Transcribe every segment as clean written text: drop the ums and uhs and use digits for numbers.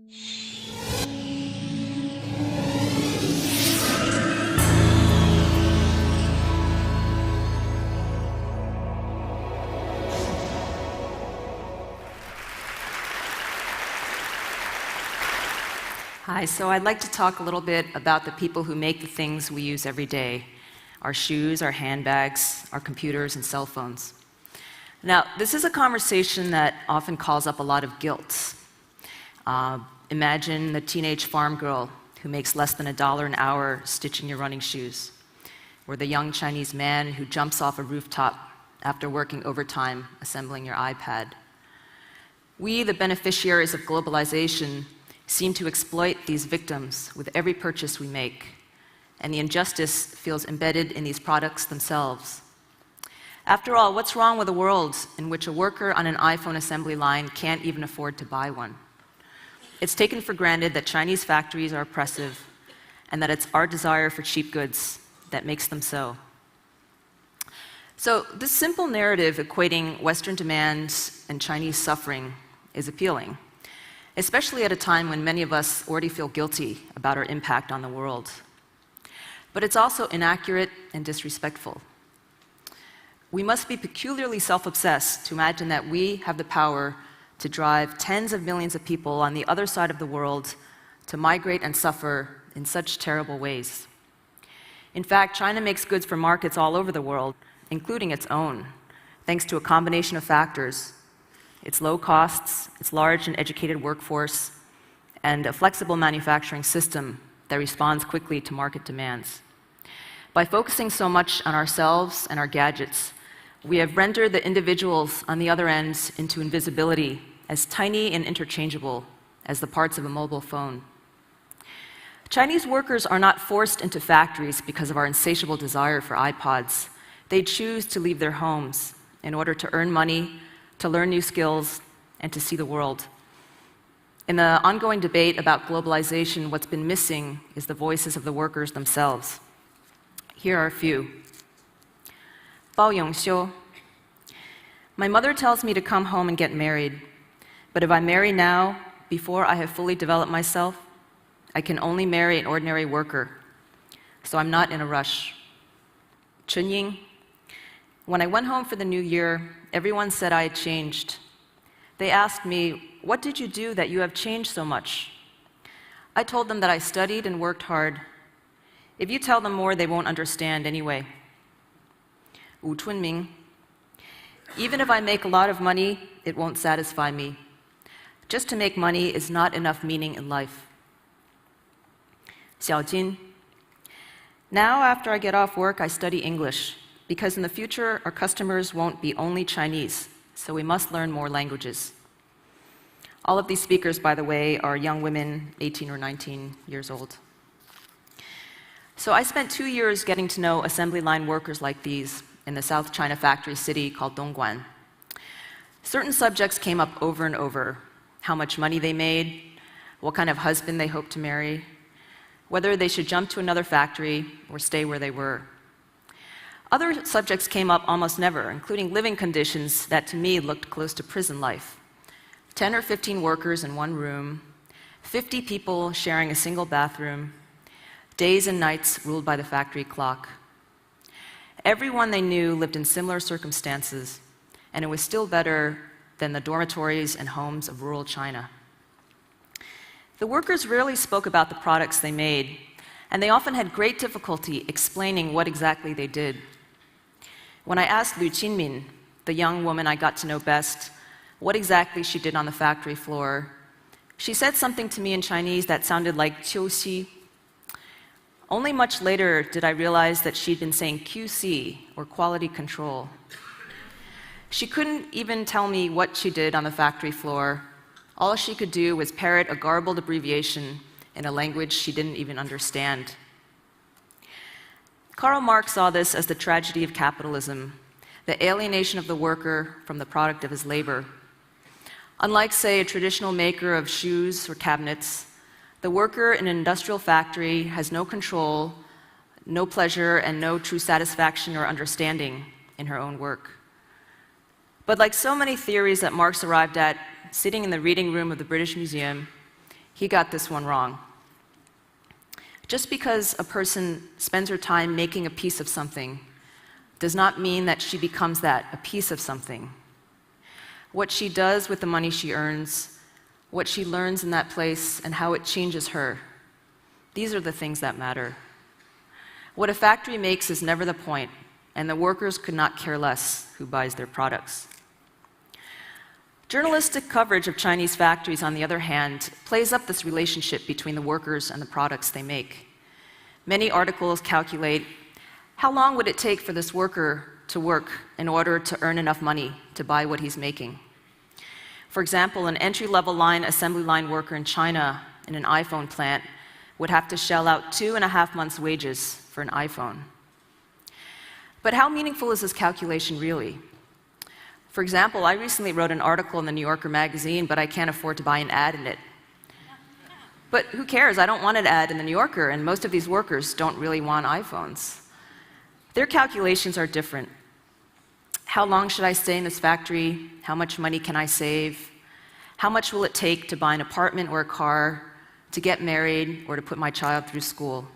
Hi, so I'd like to talk a little bit about the people who make the things we use every day, our shoes, our handbags, our computers, and cell phones. Now, this is a conversation that often calls up a lot of guilt. Imagine the teenage farm girl who makes less than $1 an hour stitching your running shoes, or the young Chinese man who jumps off a rooftop after working overtime assembling your iPad. We, the beneficiaries of globalization, seem to exploit these victims with every purchase we make, and the injustice feels embedded in these products themselves. After all, what's wrong with a world in which a worker on an iPhone assembly line can't even afford to buy one? It's taken for granted that Chinese factories are oppressive, and that it's our desire for cheap goods that makes them so. So this simple narrative equating Western demands and Chinese suffering is appealing, especially at a time when many of us already feel guilty about our impact on the world. But it's also inaccurate and disrespectful. We must be peculiarly self-obsessed to imagine that we have the power to drive tens of millions of people on the other side of the world to migrate and suffer in such terrible ways. In fact, China makes goods for markets all over the world, including its own, thanks to a combination of factors: its low costs, its large and educated workforce, and a flexible manufacturing system that responds quickly to market demands. By focusing so much on ourselves and our gadgets, we have rendered the individuals on the other end into invisibility, as tiny and interchangeable as the parts of a mobile phone. Chinese workers are not forced into factories because of our insatiable desire for iPods. They choose to leave their homes in order to earn money, to learn new skills, and to see the world. In the ongoing debate about globalization, what's been missing is the voices of the workers themselves. Here are a few. Bao Yongxiu. My mother tells me to come home and get married, but if I marry now, before I have fully developed myself, I can only marry an ordinary worker, so I'm not in a rush. Chen Ying. When I went home for the new year, everyone said I had changed. They asked me, "What did you do that you have changed so much?" I told them that I studied and worked hard. If you tell them more, they won't understand anyway. Wu Chunming. Even if I make a lot of money, it won't satisfy me. Just to make money is not enough meaning in life. Xiao Jin. Now, after I get off work, I study English, because in the future, our customers won't be only Chinese, so we must learn more languages. All of these speakers, by the way, are young women, 18 or 19 years old. So I spent 2 years getting to know assembly line workers like these in the South China factory city called Dongguan. Certain subjects came up over and over: how much money they made, what kind of husband they hoped to marry, whether they should jump to another factory or stay where they were. Other subjects came up almost never, including living conditions that to me looked close to prison life. 10 or 15 workers in one room, 50 people sharing a single bathroom, days and nights ruled by the factory clock. Everyone they knew lived in similar circumstances, and it was still better than the dormitories and homes of rural China. The workers rarely spoke about the products they made, and they often had great difficulty explaining what exactly they did. When I asked Lu Qinmin, the young woman I got to know best, what exactly she did on the factory floor, she said something to me in Chinese that sounded like "qiuxi." Only much later did I realize that she'd been saying QC, or quality control. She couldn't even tell me what she did on the factory floor. All she could do was parrot a garbled abbreviation in a language she didn't even understand. Karl Marx saw this as the tragedy of capitalism, the alienation of the worker from the product of his labor. Unlike, say, a traditional maker of shoes or cabinets, the worker in an industrial factory has no control, no pleasure, and no true satisfaction or understanding in her own work. But like so many theories that Marx arrived at sitting in the reading room of the British Museum, He got this one wrong. Just because a person spends her time making a piece of something does not mean that she becomes that, a piece of something. What she does with the money she earns, what she learns in that place, and how it changes her, these are the things that matter. What a factory makes is never the point, and the workers could not care less who buys their products. Journalistic coverage of Chinese factories, on the other hand, plays up this relationship between the workers and the products they make. Many articles calculate how long would it take for this worker to work in order to earn enough money to buy what he's making. For example, an entry-level line assembly line worker in China in an iPhone plant would have to shell out 2.5 months' wages for an iPhone. But how meaningful is this calculation really? For example, I recently wrote an article in the New Yorker magazine, but I can't afford to buy an ad in it. But who cares? I don't want an ad in the New Yorker, and most of these workers don't really want iPhones. Their calculations are different. How long should I stay in this factory? How much money can I save? How much will it take to buy an apartment or a car, to get married, or to put my child through school?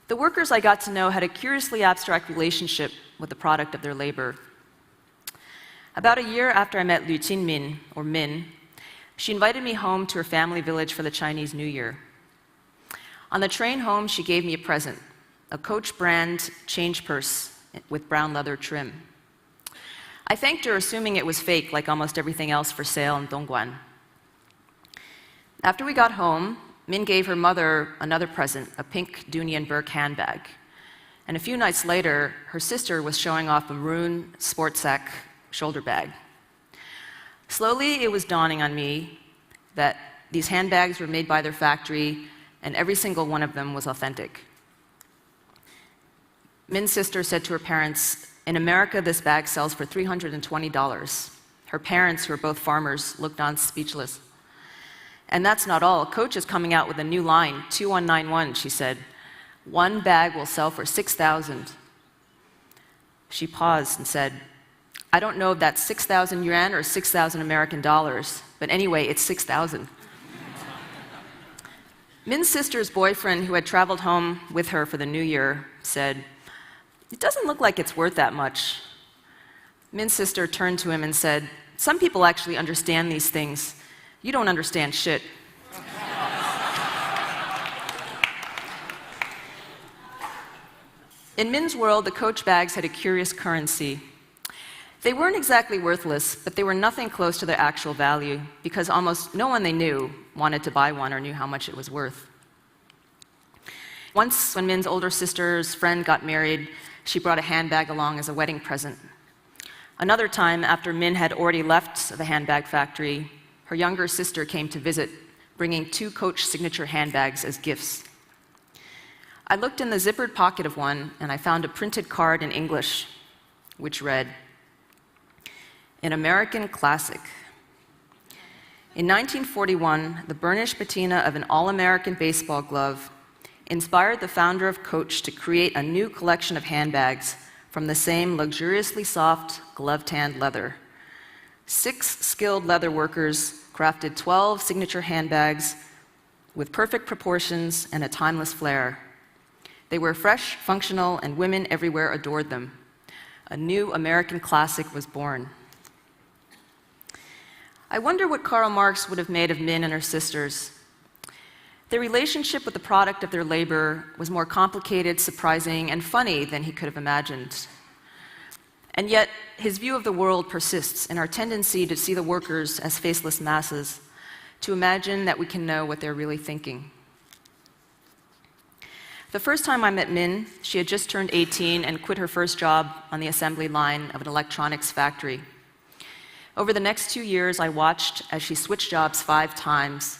The workers I got to know had a curiously abstract relationship with the product of their labor. About a year after I met Lu Jinmin, or Min, she invited me home to her family village for the Chinese New Year. On the train home, she gave me a present, a Coach brand change purse with brown leather trim. I thanked her, assuming it was fake, like almost everything else for sale in Dongguan. After we got home, Min gave her mother another present, a pink Dooney & Bourke handbag. And a few nights later, her sister was showing off a maroon sport sack shoulder bag. Slowly, it was dawning on me that these handbags were made by their factory, and every single one of them was authentic. Min's sister said to her parents, "In America, this bag sells for $320. Her parents, who are both farmers, looked on speechless. And that's not all. Coach is coming out with a new line, 2191, she said. One bag will sell for 6,000. She paused and said, "I don't know if that's 6,000 yuan or 6,000 American dollars, but anyway, it's 6,000. Min's sister's boyfriend, who had traveled home with her for the New Year, said, "It doesn't look like it's worth that much." Min's sister turned to him and said, "Some people actually understand these things. You don't understand shit." In Min's world, the Coach bags had a curious currency. They weren't exactly worthless, but they were nothing close to their actual value because almost no one they knew wanted to buy one or knew how much it was worth. Once, when Min's older sister's friend got married, she brought a handbag along as a wedding present. Another time, after Min had already left the handbag factory, her younger sister came to visit, bringing 2 Coach signature handbags as gifts. I looked in the zippered pocket of one, and I found a printed card in English, which read, "An American classic. In 1941, the burnished patina of an all-American baseball glove inspired the founder of Coach to create a new collection of handbags from the same luxuriously soft, glove-tanned leather. 6 skilled leather workers crafted 12 signature handbags with perfect proportions and a timeless flair. They were fresh, functional, and women everywhere adored them. A new American classic was born." I wonder what Karl Marx would have made of Min and her sisters. Their relationship with the product of their labor was more complicated, surprising, and funny than he could have imagined. And yet, his view of the world persists in our tendency to see the workers as faceless masses, to imagine that we can know what they're really thinking. The first time I met Min, she had just turned 18 and quit her first job on the assembly line of an electronics factory. Over the next 2 years, I watched as she switched jobs 5 times,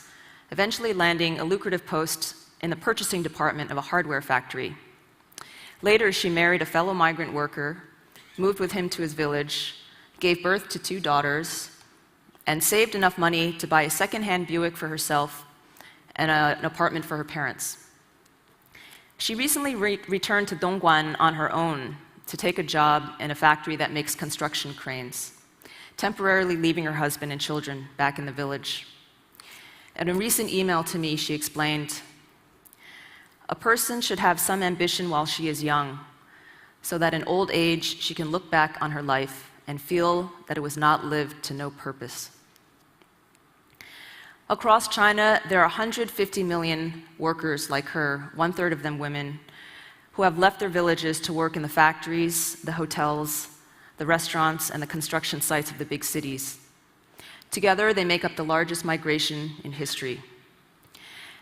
eventually landing a lucrative post in the purchasing department of a hardware factory. Later, she married a fellow migrant worker, moved with him to his village, gave birth to 2 daughters, and saved enough money to buy a second-hand Buick for herself and an apartment for her parents. She recently returned to Dongguan on her own to take a job in a factory that makes construction cranes, temporarily leaving her husband and children back in the village. In a recent email to me, she explained, "A person should have some ambition while she is young, so that in old age she can look back on her life and feel that it was not lived to no purpose." Across China, there are 150 million workers like her, 1/3 of them women, who have left their villages to work in the factories, the hotels, the restaurants, and the construction sites of the big cities. Together, they make up the largest migration in history.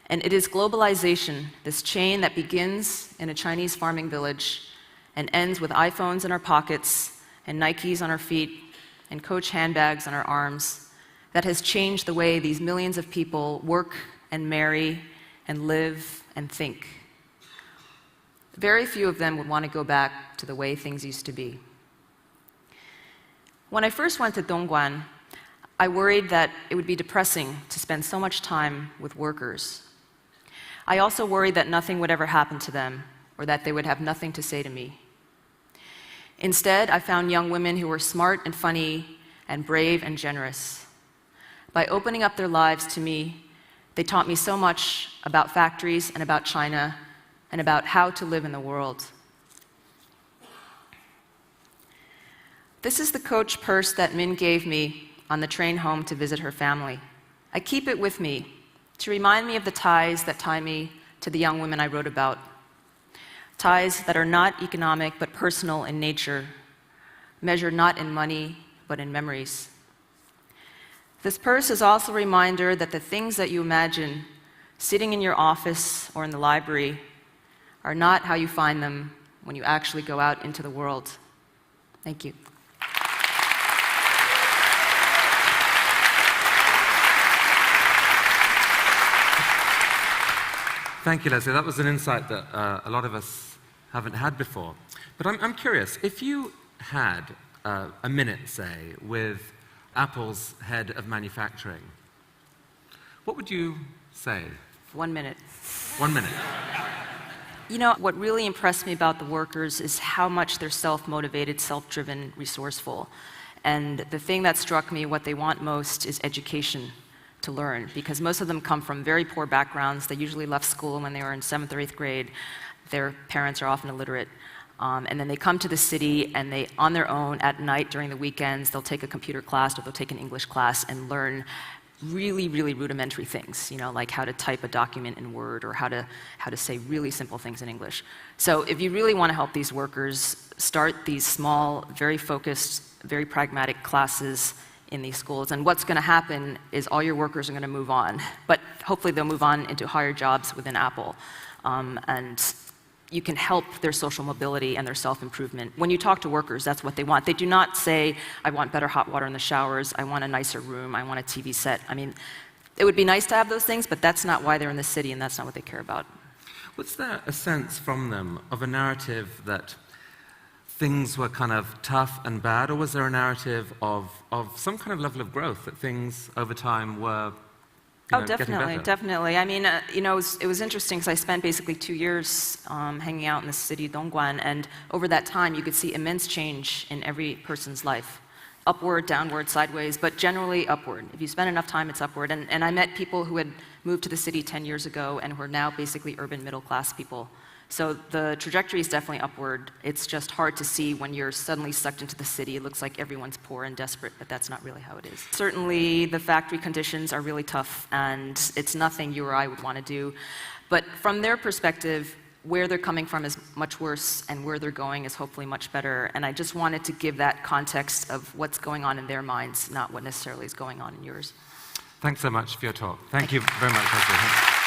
And it is globalization, this chain that begins in a Chinese farming village and ends with iPhones in our pockets and Nikes on our feet and Coach handbags on our arms, that has changed the way these millions of people work and marry and live and think. Very few of them would want to go back to the way things used to be. When I first went to Dongguan, I worried that it would be depressing to spend so much time with workers. I also worried that nothing would ever happen to them, or that they would have nothing to say to me. Instead, I found young women who were smart and funny and brave and generous. By opening up their lives to me, they taught me so much about factories and about China and about how to live in the world. This is the Coach purse that Min gave me on the train home to visit her family. I keep it with me to remind me of the ties that tie me to the young women I wrote about. Ties that are not economic but personal in nature, measured not in money but in memories. This purse is also a reminder that the things that you imagine sitting in your office or in the library are not how you find them when you actually go out into the world. Thank you. Thank you, Leslie. That was an insight that a lot of us haven't had before. But I'm curious, if you had a minute, say, with Apple's head of manufacturing, what would you say? 1 minute. 1 minute. You know, what really impressed me about the workers is how much they're self-motivated, self-driven, resourceful. And the thing that struck me, what they want most is education to learn, because most of them come from very poor backgrounds. They usually left school when they were in 7th or 8th grade. Their parents are often illiterate. And then they come to the city and they, on their own, at night during the weekends, they'll take a computer class or they'll take an English class and learn really, really rudimentary things, you know, like how to type a document in Word or how to say really simple things in English. So if you really want to help these workers, start these small, very focused, very pragmatic classes in these schools. And what's going to happen is all your workers are going to move on. But hopefully they'll move on into higher jobs within Apple. And you can help their social mobility and their self-improvement. When you talk to workers, that's what they want. They do not say, I want better hot water in the showers, I want a nicer room, I want a TV set. I mean, it would be nice to have those things, but that's not why they're in the city, and that's not what they care about. Was there a sense from them of a narrative that things were kind of tough and bad, or was there a narrative of some kind of level of growth, that things over time were definitely. I mean, you know, it was interesting because I spent basically 2 years hanging out in the city, Dongguan, and over that time you could see immense change in every person's life. Upward, downward, sideways, but generally upward. If you spend enough time, it's upward. And I met people who had moved to the city 10 years ago and who are now basically urban middle-class people. So the trajectory is definitely upward. It's just hard to see when you're suddenly sucked into the city. It looks like everyone's poor and desperate, but that's not really how it is. Certainly, the factory conditions are really tough, and it's nothing you or I would want to do. But from their perspective, where they're coming from is much worse, and where they're going is hopefully much better. And I just wanted to give that context of what's going on in their minds, not what necessarily is going on in yours. Thanks so much for your talk. Thank you very much, Leslie.